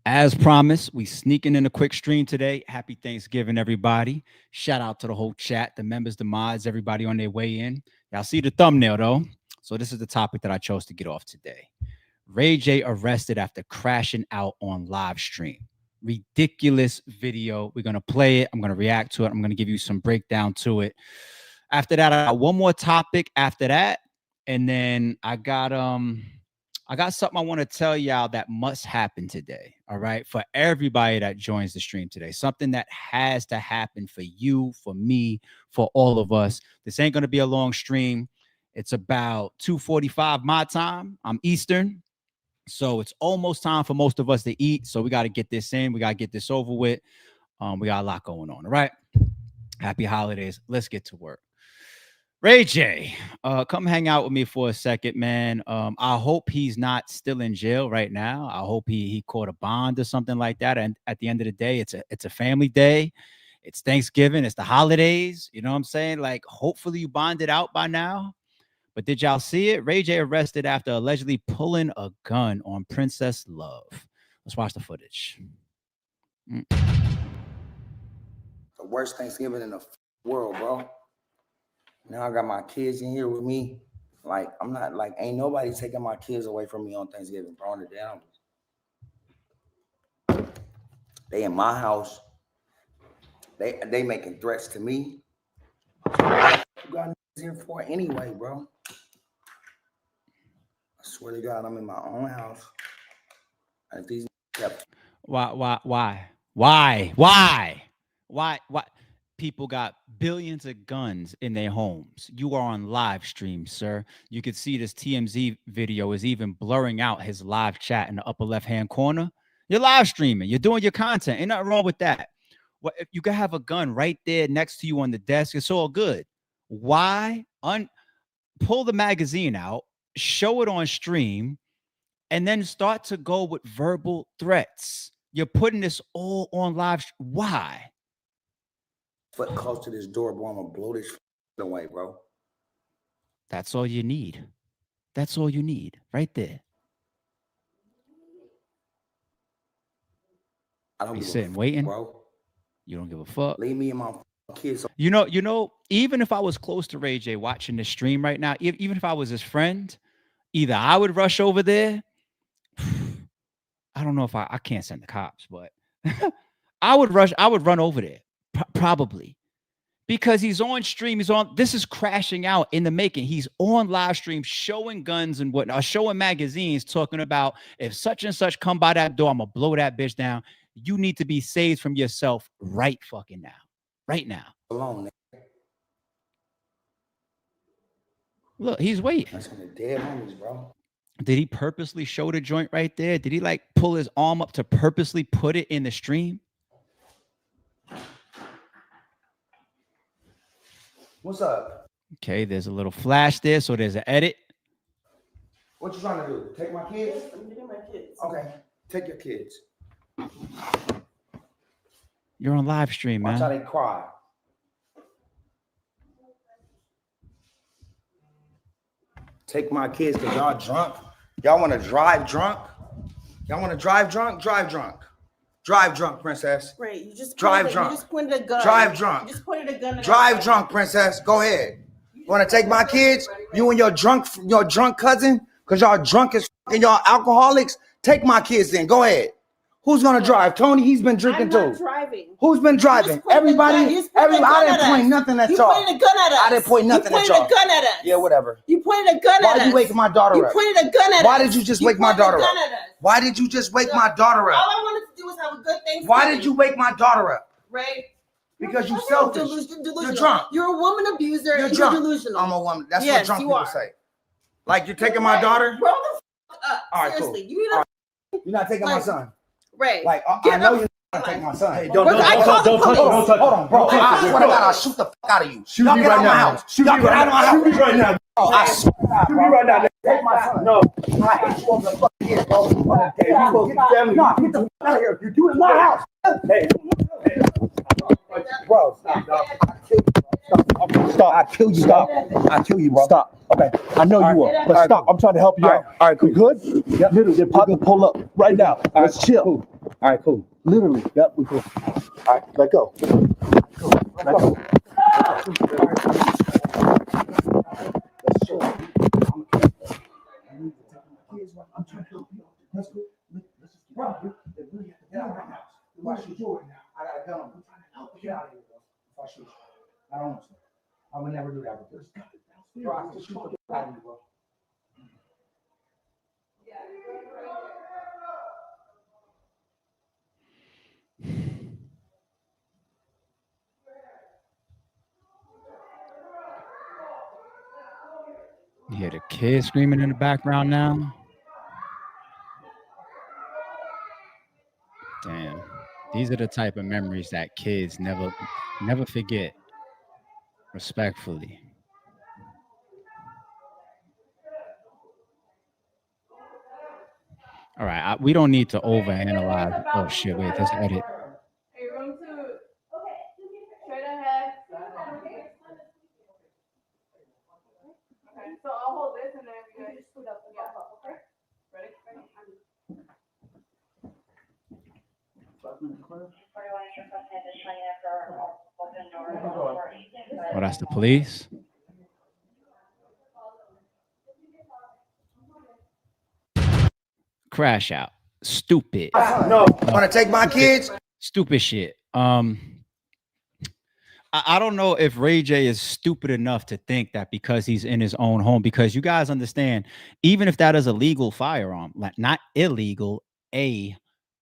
As promised, we sneaking in a quick stream today. Happy Thanksgiving, everybody. Shout out to the whole chat, the members, the mods, everybody on their way in. Y'all see the thumbnail, though. So this is the topic that I chose to get off today. Ray J arrested after crashing out on live stream. Ridiculous video. We're going to play it. I'm going to react to it. I'm going to give you some breakdown to it. After that, I got one more topic after that. And then I got something I want to tell y'all that must happen today. All right. For everybody that joins the stream today, something that has to happen for you, for me, for all of us. This ain't going to be a long stream. It's about 2:45 my time. I'm Eastern. So it's almost time for most of us to eat. So we got to get this in. We got to get this over with. We got a lot going on. All right. Happy holidays. Let's get to work. Ray J, come hang out with me for a second, man. I hope he's not still in jail right now. I hope he caught a bond or something like that. And at the end of the day, it's a family day. It's Thanksgiving. It's the holidays. You know what I'm saying? Like, hopefully you bonded out by now. But did y'all see it? Ray J arrested after allegedly pulling a gun on Princess Love. Let's watch the footage. The worst Thanksgiving in the world, bro. Now I got my kids in here with me. Like, I'm not, like, ain't nobody taking my kids away from me on Thanksgiving, bro. On the down. They in my house. They making threats to me. What you got here for anyway, bro? I swear to God, I'm in my own house. And if these kept... Why? People got billions of guns in their homes. You are on live stream, sir. You can see this TMZ video is even blurring out his live chat in the upper left-hand corner. You're live streaming. You're doing your content. Ain't nothing wrong with that. What if you can have a gun right there next to you on the desk? It's all good. Why? Pull the magazine out, show it on stream, and then start to go with verbal threats. You're putting this all on live. Why? Foot close to this door, bro. I'm gonna blow this away, bro. That's all you need. That's all you need, right there. I don't be give sitting a fuck, waiting, bro. You don't give a fuck. Leave me and my kids. You know. Even if I was close to Ray J watching the stream right now, even if I was his friend, either I would rush over there. I don't know if I can't send the cops, but I would run over there. Probably, because he's on stream. This is crashing out in the making. He's on live stream showing guns and whatnot, showing magazines, talking about if such and such come by that door, I'm gonna blow that bitch down. You need to be saved from yourself right fucking now. Right now. Alone. Look, he's waiting. That's on the dead homies, bro. Did he purposely show the joint right there? Did he like pull his arm up to purposely put it in the stream? What's up? Okay, there's a little flash there, so there's an edit. What you trying to do? Take my kids? I'm getting my kids. Okay, take your kids. You're on live stream, man. Watch how they cry. Take my kids because y'all drunk. Y'all want to drive drunk? Y'all want to drive drunk? Drive drunk. Drive drunk, princess. Right, you just drive drunk. You just pointed a gun. Drive drunk. You just pointed a gun. Drive drunk, princess. Go ahead. You want to take my kids? You and your drunk cousin? Because y'all drunk as and y'all alcoholics? Take my kids then. Go ahead. Who's gonna drive? Tony, he's been drinking too. I'm not driving. Who's been driving? Everybody. I didn't point nothing at y'all. You pointed a gun at us. I didn't point nothing at y'all. You pointed a gun at us. Yeah, whatever. You pointed a gun at us. Why you waking my daughter up? You pointed a gun at us. Why did you just wake my daughter up? Why did you just wake my daughter up? All I wanted to do was have a good Thanksgiving. Why did you wake my daughter up? Right? Because you're selfish. You're drunk. You're a woman abuser. You're drunk. Delusional. I'm a woman. That's what drunk people say. Like you're taking my daughter? Grow the fuck up. All right, seriously. cool. You You're not taking my son. Right. Like I know you're not taking my son. Hey, don't touch. Hold on, bro. I swear to God, I'll shoot the fuck out of you. Shoot me right now. Shoot me right now. Shoot me right now. I swear to God, shoot me right now. Take my son. No. I hate you over the fucking head, bro. Okay, you supposed to get family. No, get the fuck out of here. You do it in my house. Hey. Bro, stop. Stop. I kill you. Stop. I kill you, bro. Stop. Okay. I know you are, but stop. I'm trying to help you out. All right, cool. You good? Yep. Literally, they're about to pull up right now. Let's chill. All right, cool. Literally. Yep, we cool. All right, let go. Let go. Let's chill. I'm trying to help you. Let's go. Let's just get out. They really have to get out right now. If I shoot you right now, I got a gun. I'm trying to help you. Get out of here, bro. If I shoot you, I don't want to. I would never do that. But there's got it. Bro, I can shoot the fuck out of you, bro. You hear the kids screaming in the background now. Damn. These are the type of memories that kids never forget. Respectfully. All right, we don't need to overanalyze. Oh shit! Wait, let's edit. Are you going to straight ahead? Okay, so I'll hold this and then you guys just put up. Yeah, okay. Ready? Oh, that's the police. Crash out. Stupid. No. Want to take my kids? Stupid shit. I don't know if Ray J is stupid enough to think that because he's in his own home, because you guys understand, even if that is a legal firearm, like not illegal,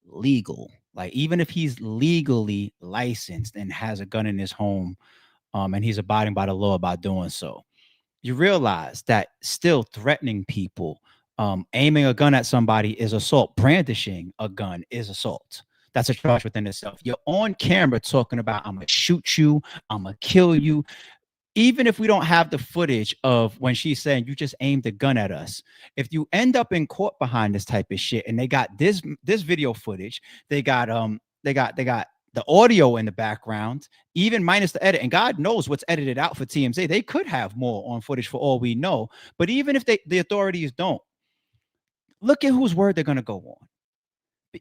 legal, like even if he's legally licensed and has a gun in his home, and he's abiding by the law about doing so, you realize that still threatening people, aiming a gun at somebody is assault. Brandishing a gun is assault. That's a charge within itself. You're on camera talking about, I'm going to shoot you, I'm going to kill you. Even if we don't have the footage of when she's saying you just aimed a gun at us, if you end up in court behind this type of shit, and they got this video footage, they got the audio in the background, even minus the edit, and God knows what's edited out for TMZ. They could have more on footage for all we know. But even if the authorities don't, look at whose word they're going to go on.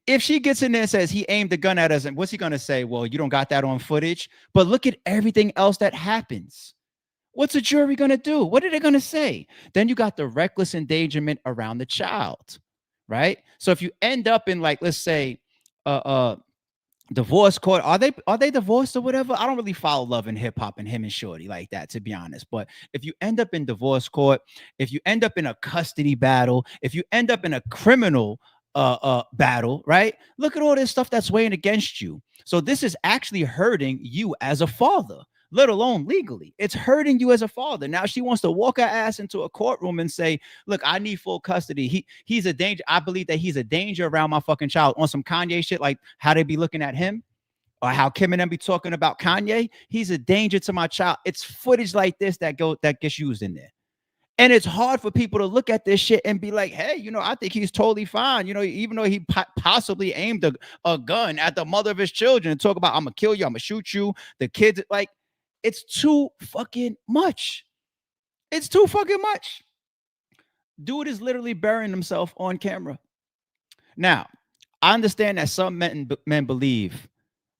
If she gets in there and says he aimed the gun at us, and what's he going to say? Well, you don't got that on footage. But look at everything else that happens. What's a jury going to do? What are they going to say? Then you got the reckless endangerment around the child, right? So if you end up in, like, let's say, divorce court, are they divorced or whatever? I don't really follow Love and Hip Hop and him and Shorty like that, to be honest. But if you end up in divorce court, if you end up in a custody battle, if you end up in a criminal battle, right? Look at all this stuff that's weighing against you. So this is actually hurting you as a father, let alone legally. It's hurting you as a father. Now she wants to walk her ass into a courtroom and say, look, I need full custody. He's a danger. I believe that he's a danger around my fucking child, on some Kanye shit, like how they be looking at him, or how Kim and them be talking about Kanye. He's a danger to my child. It's footage like this that gets used in there. And it's hard for people to look at this shit and be like, hey, I think he's totally fine. Even though he possibly aimed a gun at the mother of his children and talk about, I'm going to kill you, I'm going to shoot you. The kids, like, it's too fucking much. It's too fucking much. Dude is literally burying himself on camera. Now, I understand that some men believe,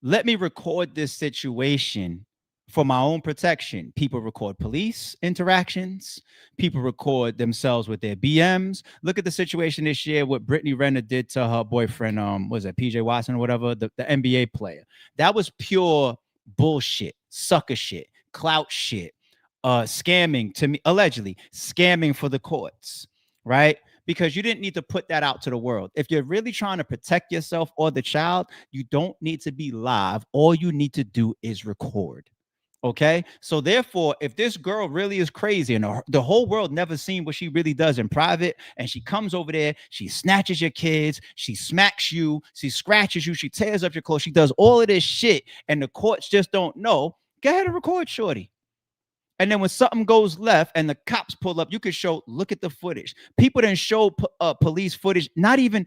let me record this situation for my own protection. People record police interactions. People record themselves with their BMs. Look at the situation this year, what Brittany Renner did to her boyfriend, was it PJ Watson or whatever, the NBA player. That was pure bullshit, sucker shit, clout shit, scamming, to me, allegedly scamming for the courts, right? Because you didn't need to put that out to the world. If you're really trying to protect yourself or the child, you don't need to be live. All you need to do is record. Okay, so therefore, if this girl really is crazy and the whole world never seen what she really does in private, and she comes over there, she snatches your kids, she smacks you, she scratches you, she tears up your clothes, she does all of this shit, and the courts just don't know, go ahead and record shorty. And then when something goes left and the cops pull up, you could show, look at the footage. People didn't show police footage, not even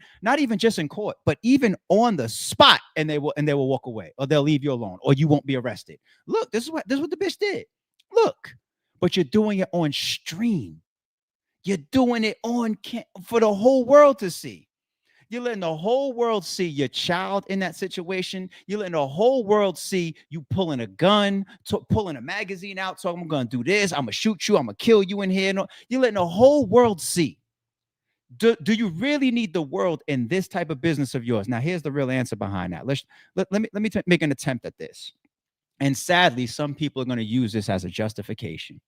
just in court, but even on the spot, and they will walk away, or they'll leave you alone, or you won't be arrested. Look, this is what the bitch did. Look, but you're doing it on stream. You're doing it on for the whole world to see. You're letting the whole world see your child in that situation. You're letting the whole world see you pulling a gun, pulling a magazine out, talking, I'm going to do this. I'm going to shoot you. I'm going to kill you in here. No, you're letting the whole world see. Do you really need the world in this type of business of yours? Now, here's the real answer behind that. Let me make an attempt at this. And sadly, some people are going to use this as a justification.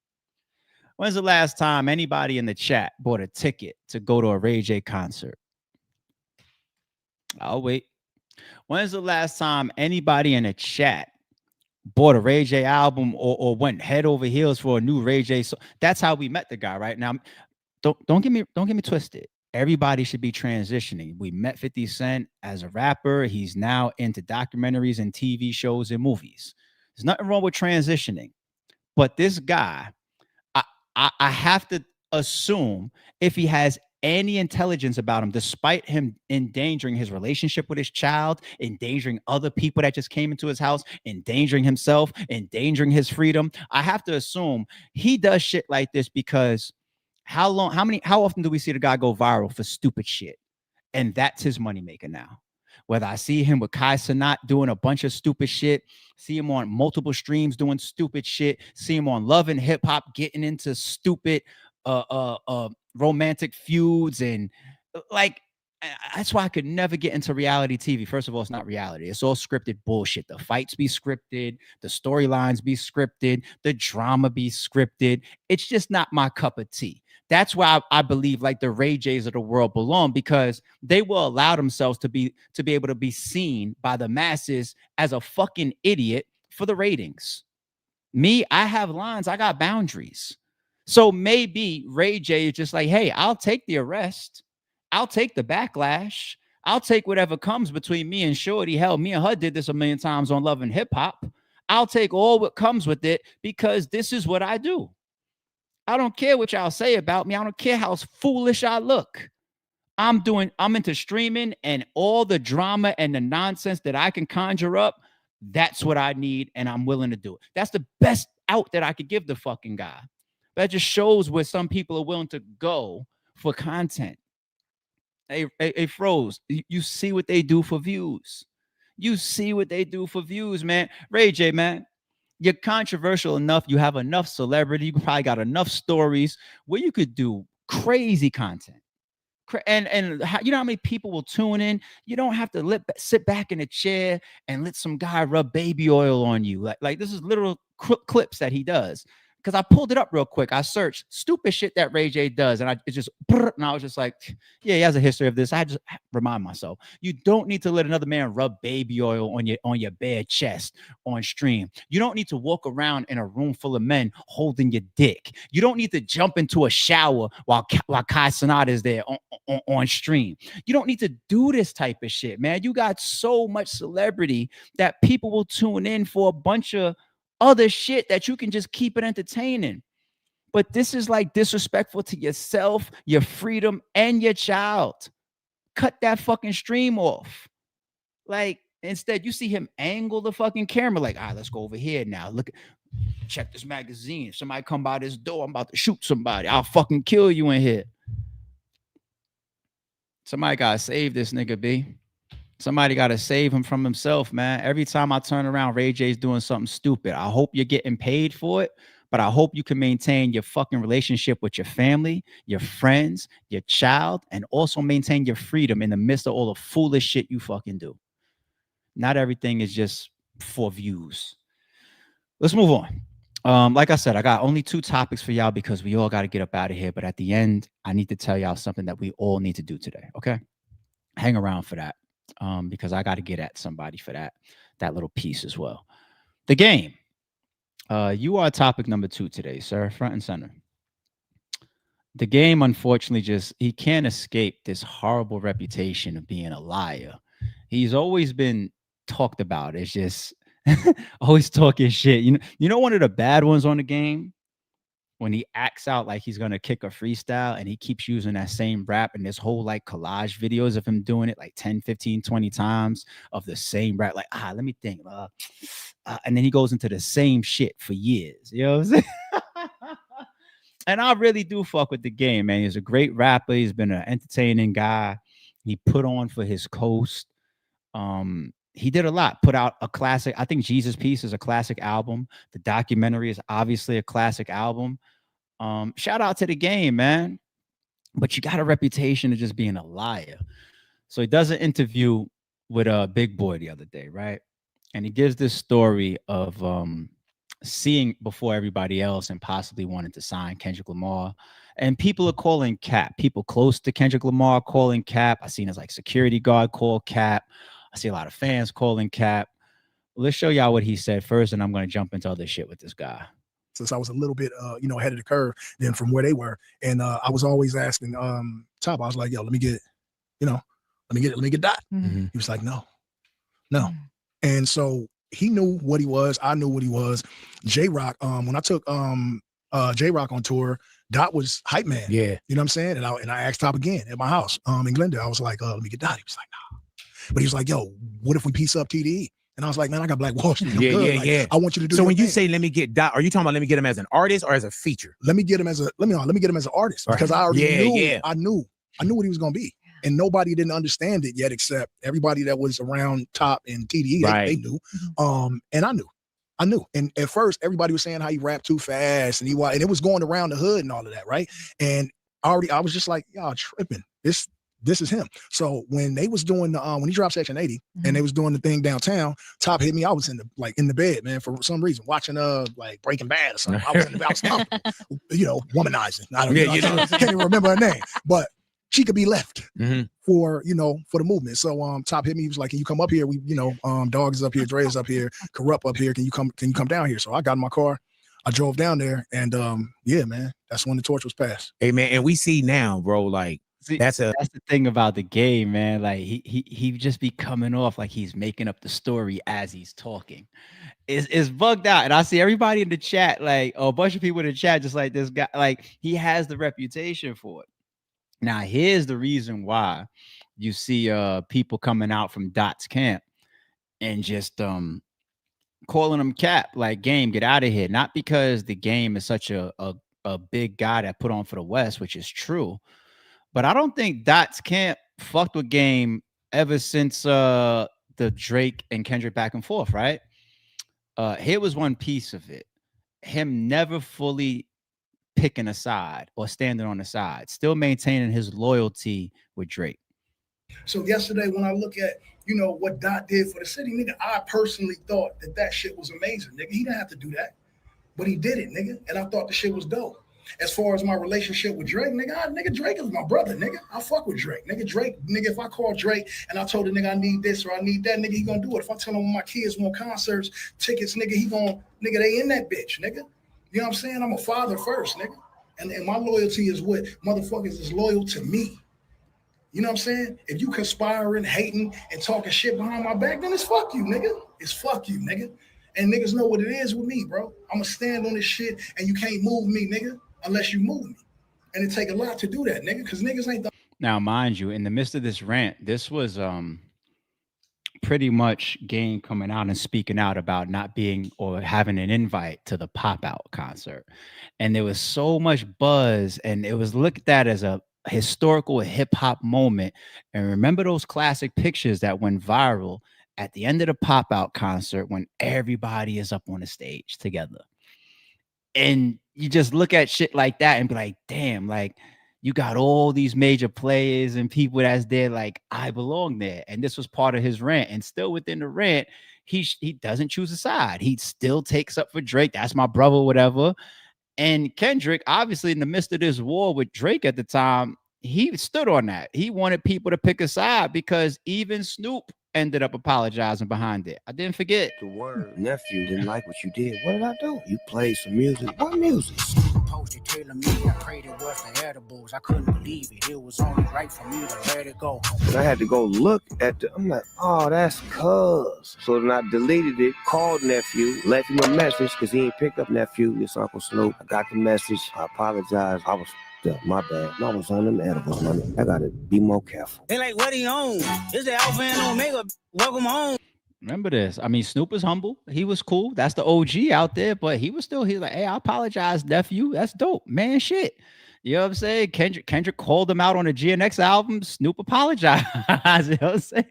When's the last time anybody in the chat bought a ticket to go to a Ray J concert? I'll wait. When's the last time anybody in the chat bought a Ray J album or went head over heels for a new Ray J song? That's how we met the guy, right? Now, don't get me twisted. Everybody should be transitioning. We met 50 Cent as a rapper. He's now into documentaries and TV shows and movies. There's nothing wrong with transitioning. But this guy, I have to assume if he has any intelligence about him, despite him endangering his relationship with his child, endangering other people that just came into his house, endangering himself, endangering his freedom, I have to assume he does shit like this because how often do we see the guy go viral for stupid shit? And that's his moneymaker now. Whether I see him with Kai Cenat doing a bunch of stupid shit, see him on multiple streams doing stupid shit, see him on Love and Hip Hop getting into stupid romantic feuds and like that's why I could never get into reality TV. First of all, it's not reality. It's all scripted bullshit. The fights be scripted, the storylines be scripted, the drama be scripted. It's just not my cup of tea. That's why I believe like the Ray J's of the world belong, because they will allow themselves to be able to be seen by the masses as a fucking idiot for the ratings. Me, I have lines, I got boundaries. So maybe Ray J is just like, hey, I'll take the arrest. I'll take the backlash. I'll take whatever comes between me and Shorty. Hell, me and her did this a million times on Love and Hip Hop. I'll take all what comes with it because this is what I do. I don't care what y'all say about me. I don't care how foolish I look. I'm into streaming, and all the drama and the nonsense that I can conjure up, that's what I need, and I'm willing to do it. That's the best out that I could give the fucking guy. That just shows where some people are willing to go for content. Hey, Froze, you see what they do for views. You see what they do for views, man. Ray J, man, you're controversial enough. You have enough celebrity. You probably got enough stories where you could do crazy content. And you know how many people will tune in? You don't have to sit back in a chair and let some guy rub baby oil on you. Like this is literal clips that he does. Because I pulled it up real quick. I searched stupid shit that Ray J does. And I was just like, yeah, he has a history of this. I just remind myself, you don't need to let another man rub baby oil on your bare chest on stream. You don't need to walk around in a room full of men holding your dick. You don't need to jump into a shower while Kai Cenat is there on stream. You don't need to do this type of shit, man. You got so much celebrity that people will tune in for a bunch of other shit that you can just keep it entertaining. But this is like disrespectful to yourself, your freedom, and your child. Cut that fucking stream off. Like, instead, you see him angle the fucking camera, like, let's go over here now. Check this magazine. If somebody come by this door, I'm about to shoot somebody. I'll fucking kill you in here. Somebody gotta save this nigga, B. Somebody got to save him from himself, man. Every time I turn around, Ray J's doing something stupid. I hope you're getting paid for it, but I hope you can maintain your fucking relationship with your family, your friends, your child, and also maintain your freedom in the midst of all the foolish shit you fucking do. Not everything is just for views. Let's move on. Like I said, I got only 2 topics for y'all because we all got to get up out of here. But at the end, I need to tell y'all something that we all need to do today. Okay? Hang around for that. Because I got to get at somebody for that little piece as well. The game. You are topic number 2 today, sir. Front and center. The game, unfortunately, he can't escape this horrible reputation of being a liar. He's always been talked about. It's just always talking shit. You know, one of the bad ones on the game, when he acts out like he's going to kick a freestyle and he keeps using that same rap and this whole like collage videos of him doing it like 10, 15, 20 times of the same rap. Like, let me think. And then he goes into the same shit for years. You know what I'm saying? And I really do fuck with the game, man. He's a great rapper. He's been an entertaining guy. He put on for his coast. He did a lot. Put out a classic. I think Jesus Piece is a classic album. The documentary is obviously a classic album. Shout out to the game, man. But you got a reputation of just being a liar. So he does an interview with a Big Boy the other day, right? And he gives this story of seeing before everybody else and possibly wanting to sign Kendrick Lamar. And people are calling Cap. People close to Kendrick Lamar calling Cap. I seen his like security guard call Cap. I see a lot of fans calling Cap. Let's show y'all what he said first, and I'm going to jump into other shit with this guy. Since I was a little bit, ahead of the curve than from where they were. And I was always asking Top, I was like, yo, let me get Dot. Mm-hmm. He was like, no. And so he knew what he was. I knew what he was. J-Rock, when I took J-Rock on tour, Dot was hype man. Yeah. You know what I'm saying? And I asked Top again at my house in Glendale. I was like, let me get Dot. He was like, nah. But he was like, yo, what if we piece up TDE? And I was like, man, I got Black Wall Street. Yeah. I want you to do. So when you thing. say let me get Dot, are you talking about let me get him as an artist or as a feature? Let me get him as an artist because I already knew I knew what he was gonna be. And nobody didn't understand it yet except everybody that was around Top and TDE. They knew. And I knew. And at first everybody was saying how he rapped too fast and it was going around the hood and all of that, right? And I was just like, y'all tripping. This is him. So when they was doing the when he dropped Section 80 and they was doing the thing downtown, Top hit me. I was in the bed, man, for some reason, watching like Breaking Bad or something. I was womanizing. I can't even remember her name, but she could be left for the movement. So Top hit me. He was like, can you come up here? We, Dog is up here, Dre is up here, Corrupt up here. Can you come down here? So I got in my car. I drove down there and yeah, man, that's when the torch was passed. Hey man, and we see now, bro, like See, that's the thing about the game, man. Like he just be coming off like he's making up the story as he's talking. It's bugged out, and I see everybody in the chat, like a bunch of people in the chat, just like this guy. Like he has the reputation for it. Now here's the reason why you see people coming out from Dot's camp and just calling him Cap, like Game, get out of here. Not because the Game is such a big guy that put on for the West, which is true. But I don't think Dot's camp fucked with Game ever since the Drake and Kendrick back and forth, right? Here was one piece of it. Him never fully picking a side or standing on the side, still maintaining his loyalty with Drake. So yesterday when I look at, what Dot did for the city, nigga, I personally thought that shit was amazing, nigga. He didn't have to do that, but he did it, nigga. And I thought the shit was dope. As far as my relationship with Drake, nigga, Drake is my brother, nigga. I fuck with Drake. Nigga, if I call Drake and I told the nigga I need this or I need that, nigga, he gonna do it. If I tell him my kids want concerts, tickets, nigga, they in that bitch, nigga. You know what I'm saying? I'm a father first, nigga. And my loyalty is what motherfuckers is loyal to me. You know what I'm saying? If you conspiring, hating, and talking shit behind my back, then it's fuck you, nigga. It's fuck you, nigga. And niggas know what it is with me, bro. I'ma stand on this shit and you can't move me, nigga. Unless you move me. And it take a lot to do that, nigga, because niggas ain't Now, mind you, in the midst of this rant, this was pretty much Game coming out and speaking out about not being or having an invite to the Pop-Out concert. And there was so much buzz, and it was looked at as a historical hip-hop moment. And remember those classic pictures that went viral at the end of the Pop-Out concert when everybody is up on the stage together. And you just look at shit like that and be like, damn, like you got all these major players and people that's there, like I belong there. And this was part of his rant. And still within the rant, he doesn't choose a side. He still takes up for Drake. That's my brother, whatever. And Kendrick, obviously in the midst of this war with Drake at the time, he stood on that. He wanted people to pick a side because even Snoop ended up apologizing behind it. I didn't forget. The word nephew didn't like what you did. What did I do? You played some music. What music? Posted telling me I prayed it was the edibles. I couldn't believe it. It was only right for me to let it go. And I had to go look at I'm like, oh, that's cuz. So then I deleted it, called nephew, left him a message because he ain't picked up nephew. It's Uncle Snoop. I got the message. I apologize. I was my bad. I was on them edibles, money. I gotta be more careful. They like, what he on? It's the Alpha and Omega. Welcome home. Remember this. I mean, Snoop is humble. He was cool. That's the OG out there, but he's like, hey, I apologize, nephew. That's dope, man. Shit. You know what I'm saying? Kendrick called him out on a GNX album. Snoop apologized. You know what I'm saying?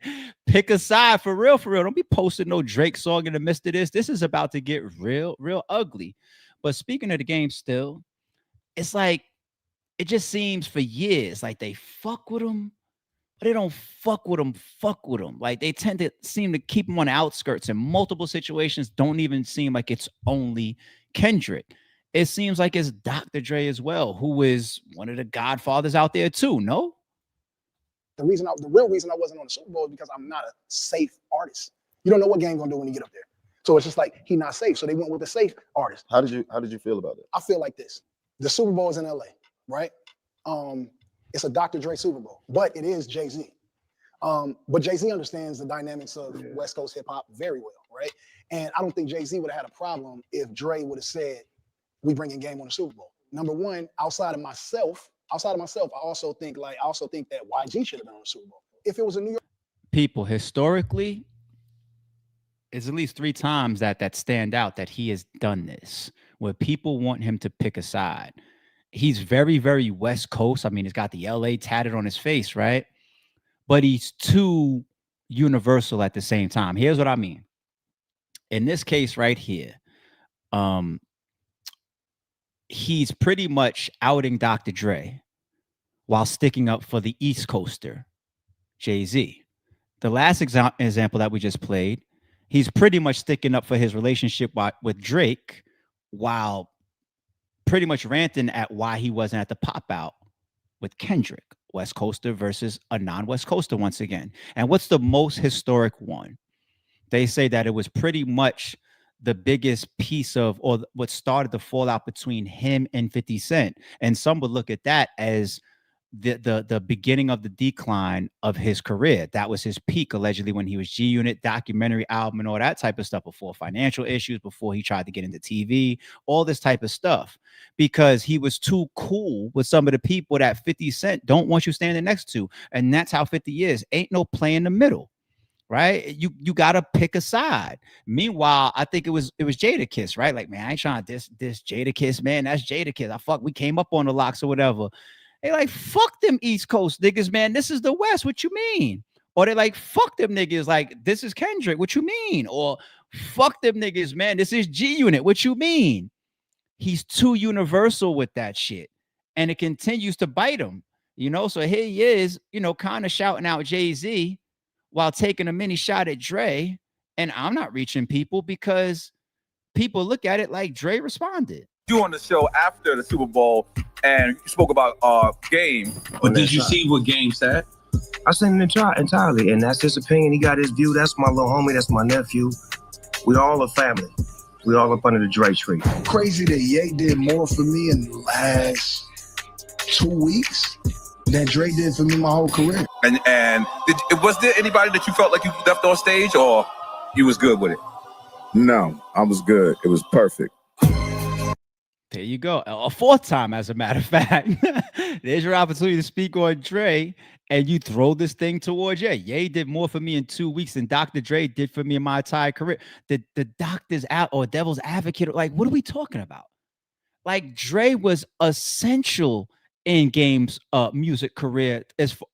Pick a side for real, for real. Don't be posting no Drake song in the midst of this. This is about to get real, real ugly. But speaking of the game still, it's like it just seems for years like they fuck with him, but they don't fuck with him. Like they tend to seem to keep him on the outskirts in multiple situations. Don't even seem like it's only Kendrick. It seems like it's Dr. Dre as well, who is one of the godfathers out there too. No, The real reason I wasn't on the Super Bowl is because I'm not a safe artist. You don't know what game gonna do when you get up there. So it's just like he not safe. So they went with the safe artist. How did you feel about it? I feel like this. The Super Bowl is in LA, right? It's a Dr. Dre Super Bowl, but it is Jay-Z. But Jay-Z understands the dynamics of West Coast hip hop very well, right? And I don't think Jay-Z would have had a problem if Dre would have said, we bringing game on the Super Bowl. Number one, outside of myself, I also think that YG should have been on the Super Bowl. If it was a New York people historically, it's at least 3 times that stand out that he has done this, where people want him to pick a side. He's very, very West Coast. I mean, he's got the LA tatted on his face, right? But he's too universal at the same time. Here's what I mean. In this case right here, he's pretty much outing Dr. Dre while sticking up for the East Coaster, Jay-Z. The last example that we just played, he's pretty much sticking up for his relationship with Drake while pretty much ranting at why he wasn't at the pop out with Kendrick. West Coaster versus a non-West Coaster once again. And what's the most historic one? They say that it was pretty much the biggest piece of, or what started the fallout between him and 50 Cent. And some would look at that as the beginning of the decline of his career. That was his peak, allegedly, when he was G-Unit, documentary album, and all that type of stuff, before financial issues, before he tried to get into TV, all this type of stuff, because he was too cool with some of the people that 50 Cent don't want you standing next to. And that's how 50 is. Ain't no play in the middle. Right? You gotta pick a side. Meanwhile, I think it was Jadakiss, right? Like, man, I ain't trying to diss Jadakiss, man. That's Jadakiss. We came up on the locks or whatever. They like, fuck them East Coast niggas, man. This is the West. What you mean? Or they like, fuck them niggas. Like, this is Kendrick. What you mean? Or fuck them niggas, man. This is G-Unit. What you mean? He's too universal with that shit. And it continues to bite him. You know, so here he is, you know, kind of shouting out Jay-Z while taking a mini shot at Dre. And I'm not reaching people because people look at it like Dre responded. You on the show after the Super Bowl and you spoke about Game. But did you see what Game said? I seen it entirely, and that's his opinion. He got his view. That's my little homie. That's my nephew. We all a family. We all up under the Dre tree. Crazy that Ye did more for me in the last 2 weeks than Dre did for me my whole career. And was there anybody that you felt like you left on stage, or you was good with it? No, I was good. It was perfect. There you go. A 4th time, as a matter of fact. There's your opportunity to speak on Dre, and you throw this thing towards Ye did more for me in 2 weeks than Dr. Dre did for me in my entire career. The doctors out or devil's advocate, like, what are we talking about? Like, Dre was essential in Game's music career.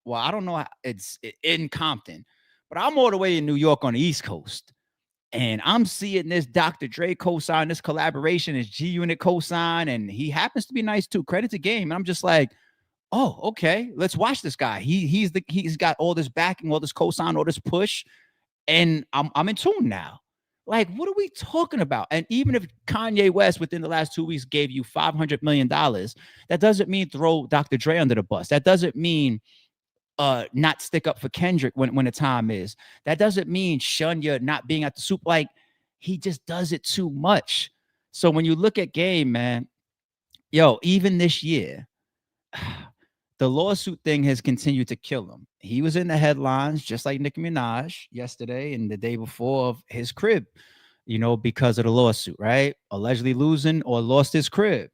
Well, I don't know. It's in Compton, but I'm all the way in New York on the East Coast. And I'm seeing this Dr. Dre cosign, this collaboration, this G-Unit cosign, and he happens to be nice too. Credit to Game. And I'm just like, oh, okay, let's watch this guy. He's got all this backing, all this cosign, all this push, and I'm in tune now. Like, what are we talking about? And even if Kanye West within the last 2 weeks gave you $500 million, that doesn't mean throw Dr. Dre under the bus. That doesn't mean not stick up for Kendrick when the time is. That doesn't mean shun you not being at the Super. Like, he just does it too much. So when you look at Game, man, even this year, the lawsuit thing has continued to kill him. He was in the headlines just like Nicki Minaj yesterday and the day before of his crib, because of the lawsuit, right? Allegedly losing or lost his crib.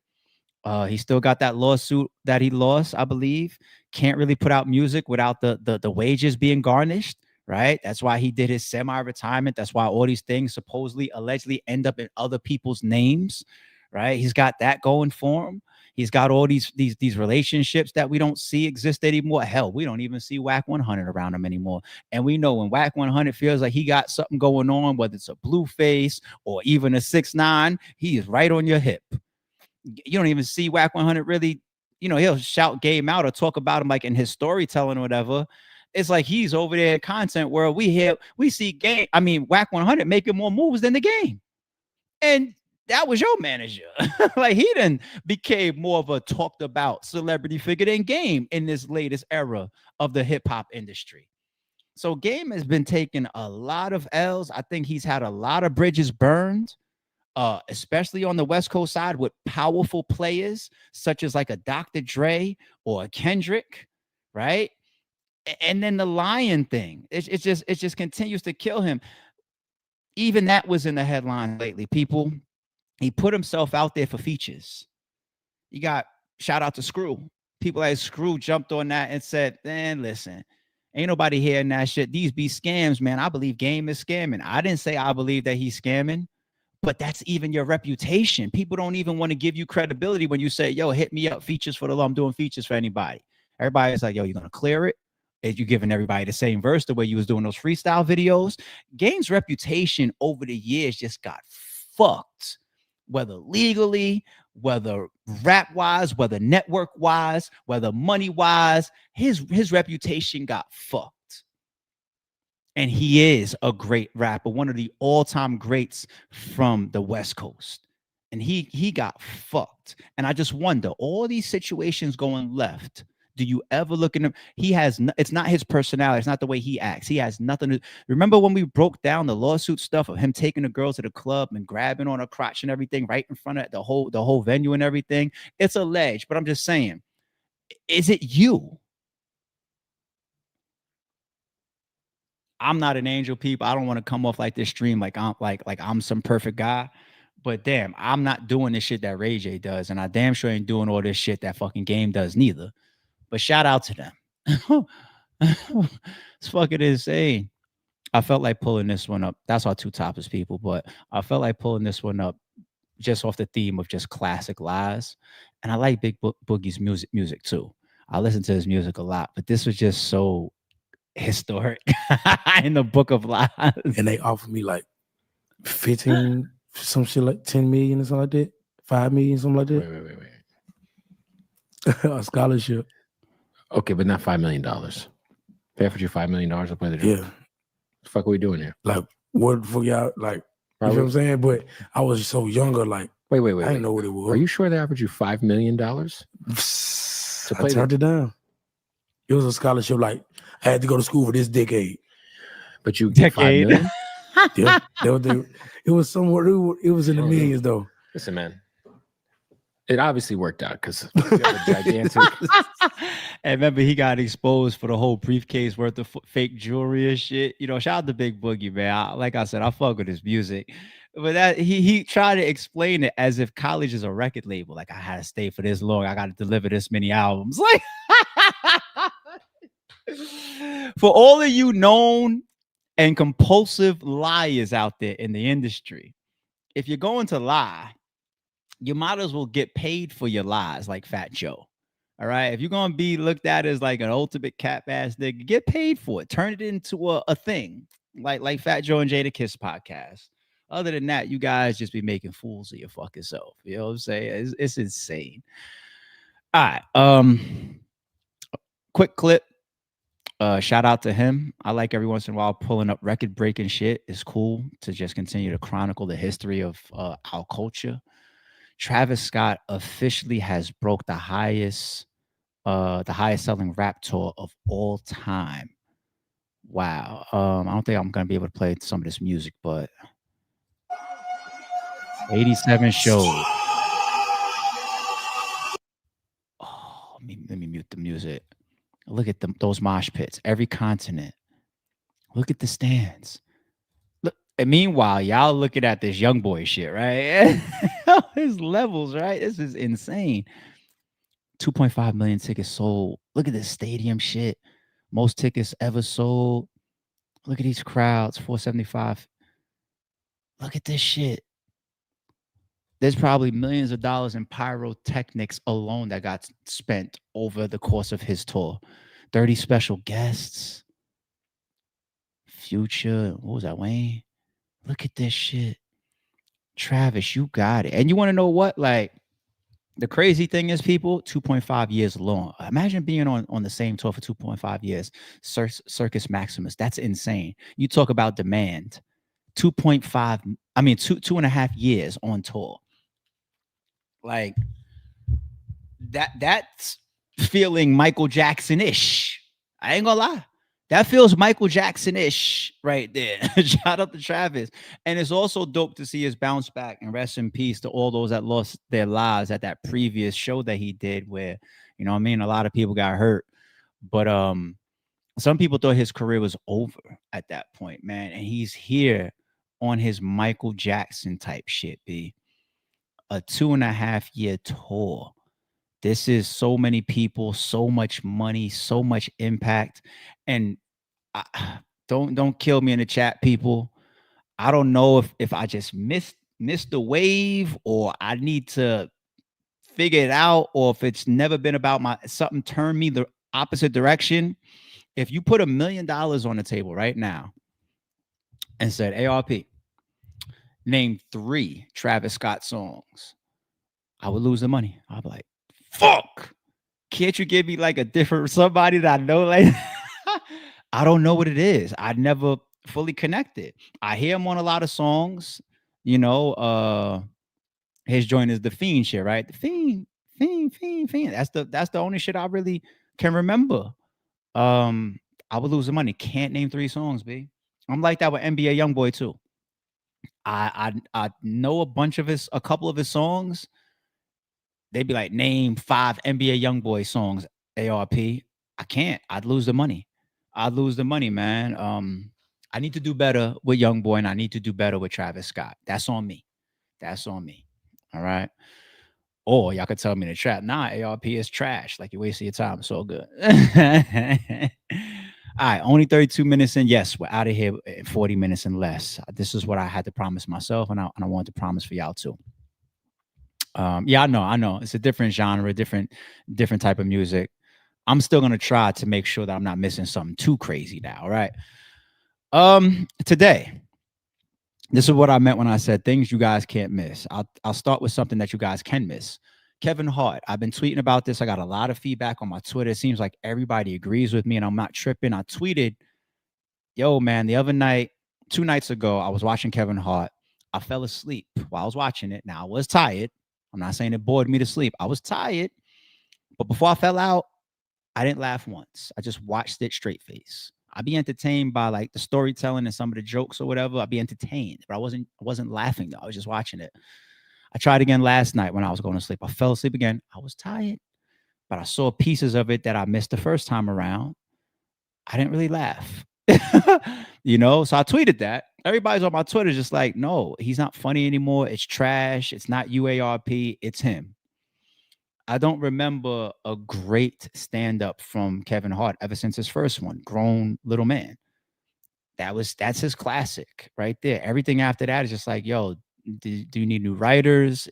He still got that lawsuit that he lost, I believe. Can't really put out music without the wages being garnished, right? That's why he did his semi-retirement. That's why all these things supposedly, allegedly end up in other people's names, right? He's got that going for him. He's got all these relationships that we don't see exist anymore. Hell, we don't even see Whack 100 around him anymore. And we know when Whack 100 feels like he got something going on, whether it's a blue face or even a 6ix9ine, he is right on your hip. You don't even see Whack 100 really, he'll shout Game out or talk about him like in his storytelling or whatever. It's like he's over there in content world. We see Whack 100 making more moves than the Game. And that was your manager. Like he then became more of a talked about celebrity figure than Game in this latest era of the hip hop industry. So Game has been taking a lot of L's. I think he's had a lot of bridges burned, especially on the West Coast side with powerful players such as like a Dr. Dre or a Kendrick, right? And then the Lion thing, it just continues to kill him. Even that was in the headline lately, people. He put himself out there for features. You got shout out to Screw. People like Screw jumped on that and said, man, listen, ain't nobody hearing that shit. These be scams, man. I believe Game is scamming. I didn't say I believe that he's scamming, but that's even your reputation. People don't even want to give you credibility when you say, yo, hit me up, features for the law. I'm doing features for anybody. Everybody's like, yo, you're going to clear it? Is you giving everybody the same verse the way you was doing those freestyle videos? Game's reputation over the years just got fucked. Whether legally, whether rap-wise, whether network-wise, whether money-wise, his reputation got fucked. And he is a great rapper, one of the all-time greats from the West Coast. And he got fucked. And I just wonder, all these situations going left, do you ever look at him? It's not his personality. It's not the way he acts. He has nothing to. Remember when we broke down the lawsuit stuff of him taking the girl to the club and grabbing on her crotch and everything right in front of the whole venue and everything? It's alleged, but I'm just saying, is it you? I'm not an angel, people. I don't want to come off like this stream like I'm some perfect guy. But damn, I'm not doing this shit that Ray J does, and I damn sure ain't doing all this shit that fucking Game does neither. But shout out to them. It's fucking insane. I felt like pulling this one up. That's our two topics, people. But I felt like pulling this one up just off the theme of just classic lies. And I like Big Boogie's music too. I listen to his music a lot, but this was just so historic in the book of lies. And they offered me like 15, some shit like 10 million or something like that. 5 million, something like that. Wait. A scholarship. Okay, but not $5 million. They offered you $5 million to play the game. Yeah. What the fuck are we doing here? Like, what for y'all? Like, you know what I'm saying? But I was so younger, like, wait. I didn't know what it was. Are you sure they offered you $5 million? I turned it down. It was a scholarship, like, I had to go to school for this decade. But you get $5 million? Yeah. It was somewhere, it was in the millions, though. Listen, man. It obviously worked out because gigantic. And remember, he got exposed for the whole briefcase worth of fake jewelry and shit. Shout out to Big Boogie, man. Like I said, I fuck with his music. But that he tried to explain it as if college is a record label. Like, I had to stay for this long. I got to deliver this many albums. Like, for all of you known and compulsive liars out there in the industry, if you're going to lie, you might as well get paid for your lies like Fat Joe. All right. If you're going to be looked at as like an ultimate cat ass nigga, get paid for it. Turn it into a thing like Fat Joe and Jada Kiss podcast. Other than that, you guys just be making fools of your fucking self. You know what I'm saying? It's insane. All right. Quick clip. Shout out to him. I like every once in a while pulling up record breaking shit. It's cool to just continue to chronicle the history of our culture. Travis Scott officially has broke the highest selling rap tour of all time. Wow. I don't think I'm gonna be able to play some of this music, but 87 shows. Oh, let me mute the music. Look at those mosh pits, every continent. Look at the stands. Look, and meanwhile, y'all looking at this young boy shit, right? His levels, right? This is insane. 2.5 million tickets sold. Look at this stadium shit. Most tickets ever sold. Look at these crowds, 475. Look at this shit. there's probably millions of dollars in pyrotechnics alone that got spent over the course of his tour. 30 special guests. Future, what was that, Wayne? Look at this shit. Travis, you got it. And you want to know what? Like, the crazy thing is, people, 2.5 years long. Imagine being on the same tour for 2.5 years. Circus Maximus. That's insane. You talk about demand. 2.5, I mean, 2.5 years on tour. Like, that's feeling Michael Jackson-ish. I ain't gonna lie. That feels Michael Jackson-ish right there. Shout out to Travis. And it's also dope to see his bounce back, and rest in peace to all those that lost their lives at that previous show that he did where, you know what I mean, a lot of people got hurt. But some people thought his career was over at that point, man. And he's here on his Michael Jackson type shit, B. A 2.5 year tour. This is so many people, so much money, so much impact. And don't kill me in the chat, people. I don't know if I just missed the wave, or I need to figure it out, or if it's never been about something turned me the opposite direction. If you put $1 million on the table right now and said, ARP, name 3 Travis Scott songs, I would lose the money. I'd be like, fuck. Can't you give me like a different somebody that I know? Like, I don't know what it is. I never fully connected. I hear him on a lot of songs. You know, his joint is the Fiend shit, right? The Fiend. That's the only shit I really can remember. I would lose the money. Can't name 3 songs, B. I'm like that with NBA YoungBoy too. I know a couple of his songs. They'd be like, name 5 NBA YoungBoy songs, ARP. I can't. I'd lose the money. Man. I need to do better with YoungBoy, and I need to do better with Travis Scott. That's on me. All right. Or y'all could tell me in the chat, nah, ARP is trash. Like, you're wasting your time. It's all good. All right, only 32 minutes in. Yes, we're out of here in 40 minutes and less. This is what I had to promise myself, and I wanted to promise for y'all too. Yeah, I know. It's a different genre, different type of music. I'm still gonna try to make sure that I'm not missing something too crazy now. All right. Today, this is what I meant when I said things you guys can't miss. I'll start with something that you guys can miss. Kevin Hart. I've been tweeting about this. I got a lot of feedback on my Twitter. It seems like everybody agrees with me, and I'm not tripping. I tweeted, yo, man, the other night, 2 nights ago, I was watching Kevin Hart. I fell asleep while I was watching it. Now, I was tired. I'm not saying it bored me to sleep. I was tired. But before I fell out, I didn't laugh once. I just watched it straight face. I'd be entertained by like the storytelling and some of the jokes or whatever. I'd be entertained, but I wasn't laughing though. I was just watching it. I tried again last night when I was going to sleep. I fell asleep again. I was tired, but I saw pieces of it that I missed the first time around. I didn't really laugh, you know? So I tweeted that. Everybody's on my Twitter just like, no, he's not funny anymore. It's trash. It's not UARP. It's him. I don't remember a great stand-up from Kevin Hart ever since his first one, Grown Little Man. That's his classic right there. Everything after that is just like, yo, do you need new writers?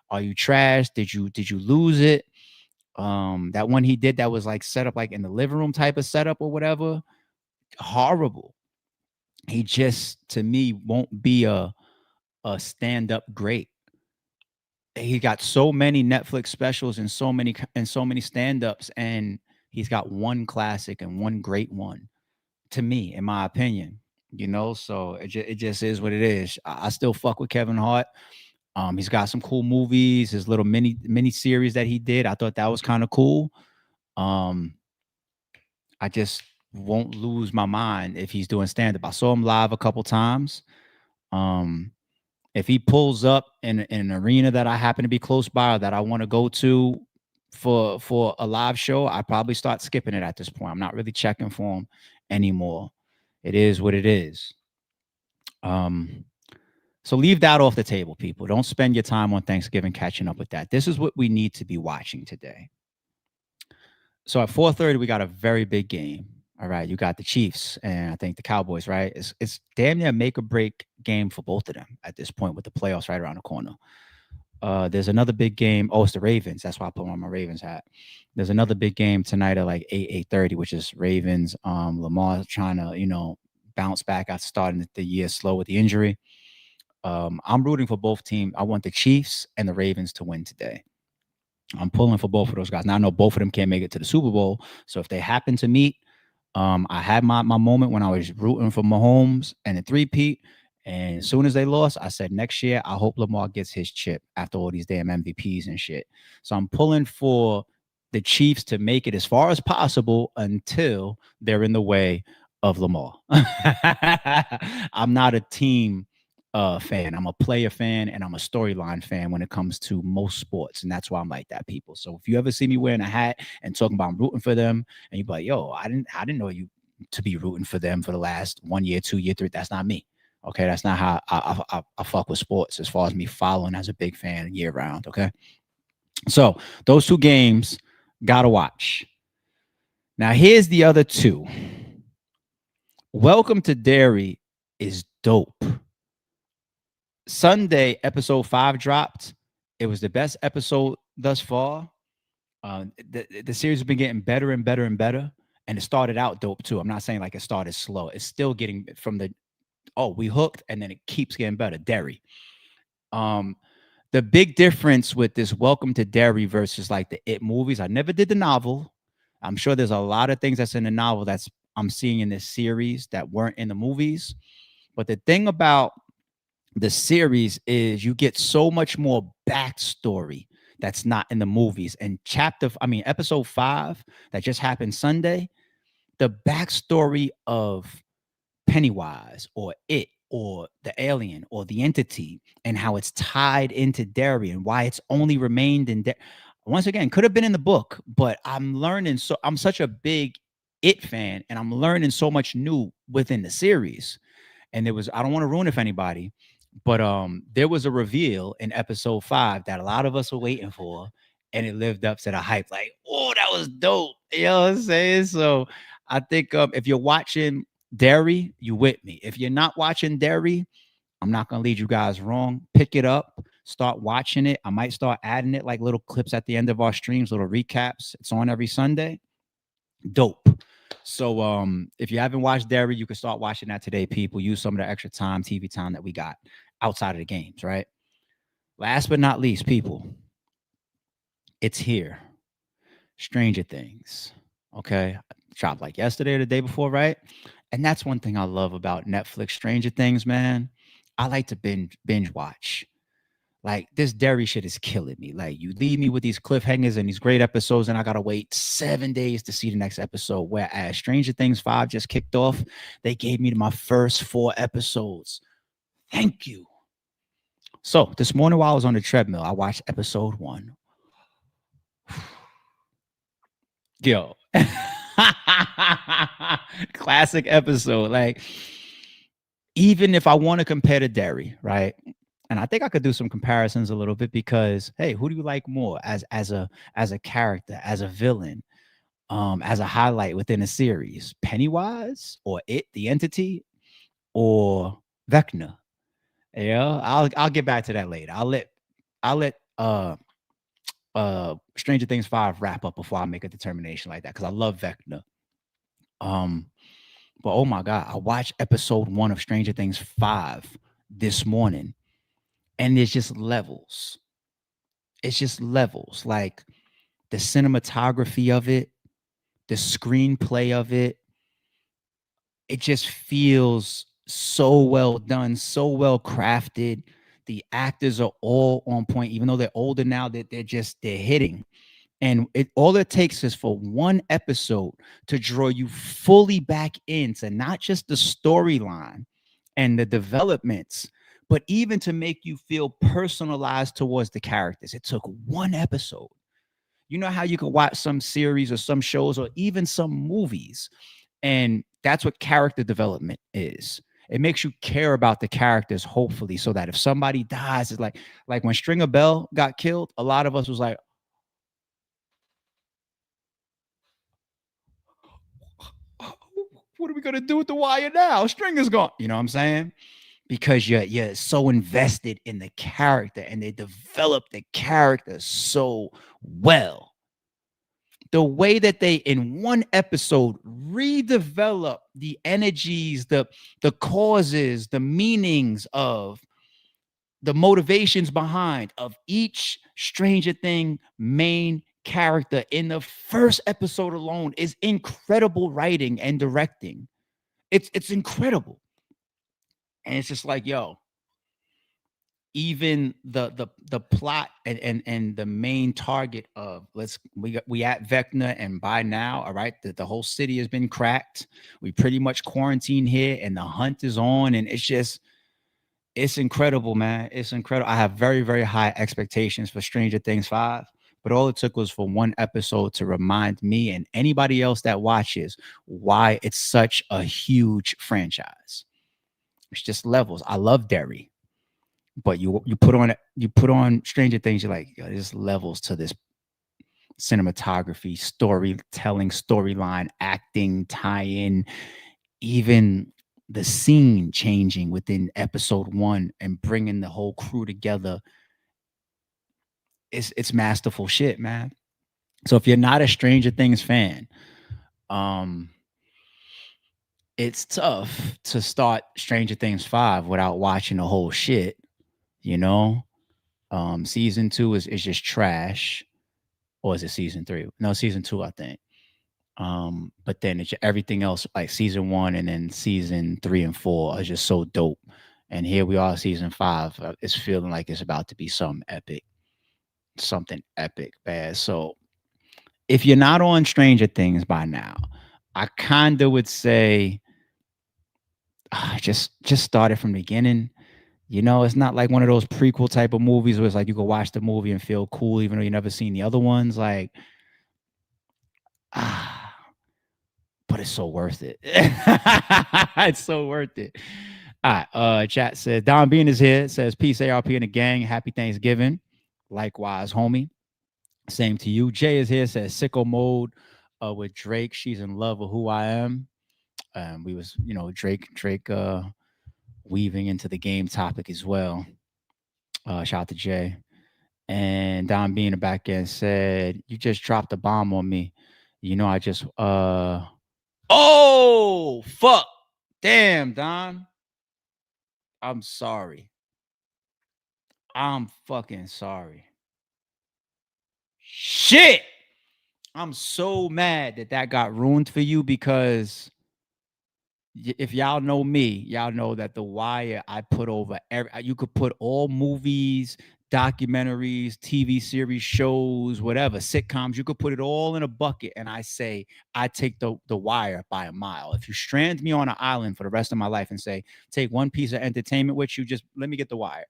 Are you trash? Did you lose it? That one he did that was like set up like in the living room type of setup or whatever. Horrible. He just, to me, won't be a stand-up great. He got so many Netflix specials and so many stand-ups, and he's got one classic and one great one, to me, in my opinion. You know, so it just is what it is. I still fuck with Kevin Hart. He's got some cool movies. His little mini series that he did, I thought that was kind of cool. I just won't lose my mind if he's doing stand-up. I saw him live a couple times. If he pulls up in an arena that I happen to be close by or that I want to go to for a live show, I probably start skipping it at this point. I'm not really checking for him anymore. It is what it is. So leave that off the table, people. Don't spend your time on Thanksgiving catching up with that. This is what we need to be watching today. So at 4:30, we got a very big game. All right, you got the Chiefs and I think the Cowboys, right? It's damn near a make or break game for both of them at this point with the playoffs right around the corner. There's another big game. Oh, it's the Ravens. That's why I put on my Ravens hat. There's another big game tonight at like 8:30, which is Ravens. Lamar trying to, bounce back after starting the year slow with the injury. I'm rooting for both teams. I want the Chiefs and the Ravens to win today. I'm pulling for both of those guys. Now I know both of them can't make it to the Super Bowl. So if they happen to meet, I had my moment when I was rooting for Mahomes and the three-peat. And as soon as they lost, I said next year, I hope Lamar gets his chip after all these damn MVPs and shit. So I'm pulling for the Chiefs to make it as far as possible until they're in the way of Lamar. I'm not a team fan. I'm a player fan and I'm a storyline fan when it comes to most sports. And that's why I'm like that, people. So if you ever see me wearing a hat and talking about I'm rooting for them, and you be like, yo, I didn't know you to be rooting for them for the last 1 year, 2 year, 3. That's not me. Okay. That's not how I fuck with sports as far as me following as a big fan year round. Okay. So those 2 games, gotta watch. Now here's the other 2. Welcome to Derry is dope. Sunday, episode 5 dropped. It was the best episode thus far. The series has been getting better and better and better. And it started out dope too. I'm not saying like it started slow. It's still getting from we hooked, and then it keeps getting better. Derry. The big difference with this Welcome to Derry versus like the It movies, I never did the novel. I'm sure there's a lot of things that's in the novel that's I'm seeing in this series that weren't in the movies. But the thing about the series is you get so much more backstory that's not in the movies. And episode 5 that just happened Sunday, the backstory of Pennywise or It or the alien or the entity and how it's tied into Derry and why it's only remained in Derry. Once again, could have been in the book, but I'm learning. So I'm such a big It fan and I'm learning so much new within the series. And I don't want to ruin it for anybody, but there was a reveal in episode 5 that a lot of us were waiting for, and it lived up to the hype. Like, oh, that was dope. You know what I'm saying? So I think if you're watching Derry, you with me. If you're not watching Derry, I'm not gonna lead you guys wrong. Pick it up, start watching it. I might start adding it like little clips at the end of our streams, little recaps. It's on every Sunday. Dope. So if you haven't watched Derry, you can start watching that today, people. Use some of the extra time, TV time that we got outside of the games, right? Last but not least, people, it's here. Stranger Things. Okay. Dropped like yesterday or the day before, right? And that's one thing I love about Netflix, Stranger Things, man. I like to binge watch. Like this Derry shit is killing me. Like you leave me with these cliffhangers and these great episodes, and I gotta wait 7 days to see the next episode. Whereas Stranger Things 5 just kicked off, they gave me my first 4 episodes. Thank you. So this morning while I was on the treadmill, I watched episode 1. Yo, classic episode. Like, even if I want to compare to Derry, right? And I think I could do some comparisons a little bit because, hey, who do you like more as a character, as a villain, as a highlight within a series? Pennywise or It, the entity, or Vecna? Yeah, I'll get back to that later. I'll let Stranger Things 5 wrap up before I make a determination like that because I love Vecna. But oh my God, I watched episode 1 of Stranger Things 5 this morning. And there's just levels. It's just levels. Like the cinematography of it, the screenplay of it. It just feels so well done, so well crafted. The actors are all on point, even though they're older now, that they're hitting. And all it takes is for one episode to draw you fully back into not just the storyline and the developments, but even to make you feel personalized towards the characters. It took one episode. You know how you can watch some series or some shows or even some movies, and that's what character development is. It makes you care about the characters, hopefully, so that if somebody dies, it's like when Stringer Bell got killed, a lot of us was like, what are we gonna do with the wire now? Stringer's gone. You know what I'm saying? because you're so invested in the character, and they develop the character so well. The way that they in one episode redevelop the energies, the causes, the meanings of the motivations behind of each Stranger Thing main character in the first episode alone is incredible writing and directing. It's incredible. And it's just like, yo, even the plot and the main target of we at Vecna, and by now, all right, the whole city has been cracked. We pretty much quarantined here, and the hunt is on, and it's incredible, man. It's incredible. I have very, very high expectations for Stranger Things 5, but all it took was for one episode to remind me and anybody else that watches why it's such a huge franchise. It's just levels. I love Derry. But you put on Stranger Things, you're like, yo, there's levels to this cinematography, storytelling, storyline, acting, tie-in, even the scene changing within episode 1 and bringing the whole crew together. It's masterful shit, man. So if you're not a Stranger Things fan, it's tough to start Stranger Things 5 without watching the whole shit. You know, season 2 is just trash, or is it season 3? No, season 2, I think. But then it's everything else, like season 1 and then season 3 and 4 are just so dope. And here we are, season 5. It's feeling like it's about to be something epic, bad. So if you're not on Stranger Things by now, I kind of would say just start it from the beginning. You know, it's not like one of those prequel type of movies where it's like you go watch the movie and feel cool, even though you never seen the other ones. Like, but it's so worth it. It's so worth it. All right. Chat says Don Bean is here. It says peace, ARP and the gang. Happy Thanksgiving. Likewise, homie. Same to you. Jay is here. Says sicko mode with Drake. She's in love with who I am. We was, Drake weaving into the game topic as well. Shout out to Jay. And Don B in the back end said, you just dropped a bomb on me. I just oh fuck. Damn, Don. I'm sorry. I'm fucking sorry. Shit. I'm so mad that got ruined for you, because if y'all know me, y'all know that The Wire, I put over you could put all movies, documentaries, TV series, shows, whatever, sitcoms, you could put it all in a bucket, and I say I take the Wire by a mile. If you strand me on an island for the rest of my life and say take one piece of entertainment with you, just let me get The Wire.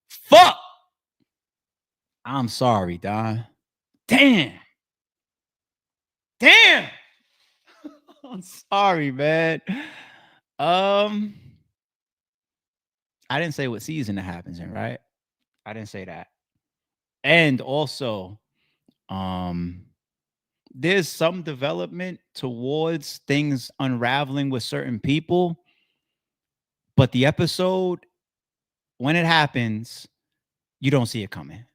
Fuck. I'm sorry, Don. Damn. I'm sorry, man. I didn't say what season it happens in, right? I didn't say that. And also, there's some development towards things unraveling with certain people, but the episode, when it happens, you don't see it coming.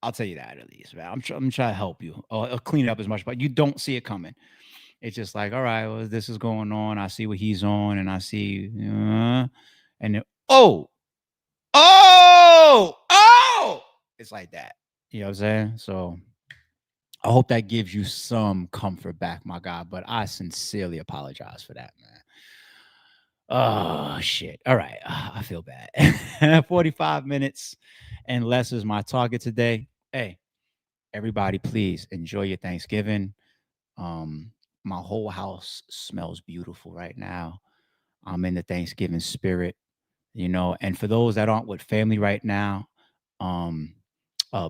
I'll tell you that at least, man. I'm trying to help you or clean it up as much, but you don't see it coming. It's just like, all right, well, this is going on. I see what he's on, and I see, and then, oh, it's like that. You know what I'm saying? So I hope that gives you some comfort back, my guy. But I sincerely apologize for that, man. Oh, shit. All right. I feel bad. 45 minutes and less is my target today. Hey, everybody, please enjoy your Thanksgiving. My whole house smells beautiful right now. I'm in the Thanksgiving spirit, and for those that aren't with family right now,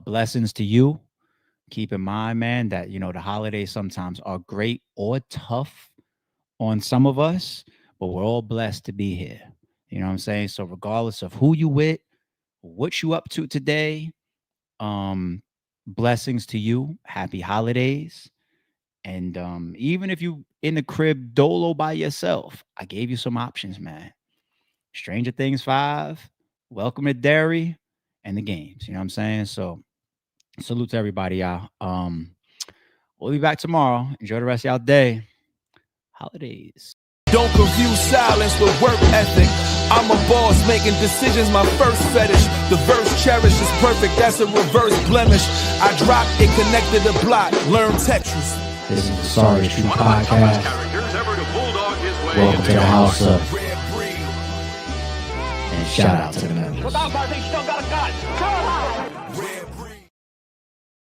blessings to you. Keep in mind, man, that, the holidays sometimes are great or tough on some of us, but we're all blessed to be here. You know what I'm saying? So regardless of who you with, what you up to today, blessings to you. Happy holidays. And even if you in the crib dolo by yourself, I gave you some options, man. Stranger Things 5, Welcome to Derry, and the games. You know what I'm saying? So salute to everybody, y'all. We'll be back tomorrow. Enjoy the rest of y'all day. Holidays. Don't confuse silence with work ethic. I'm a boss making decisions, my first fetish. The verse cherished is perfect, that's a reverse blemish. I dropped it, connected the block, learn Tetris. This is the Sorry Street Podcast. Welcome to the house of. And shout out to the members. Without, I think still got a gun.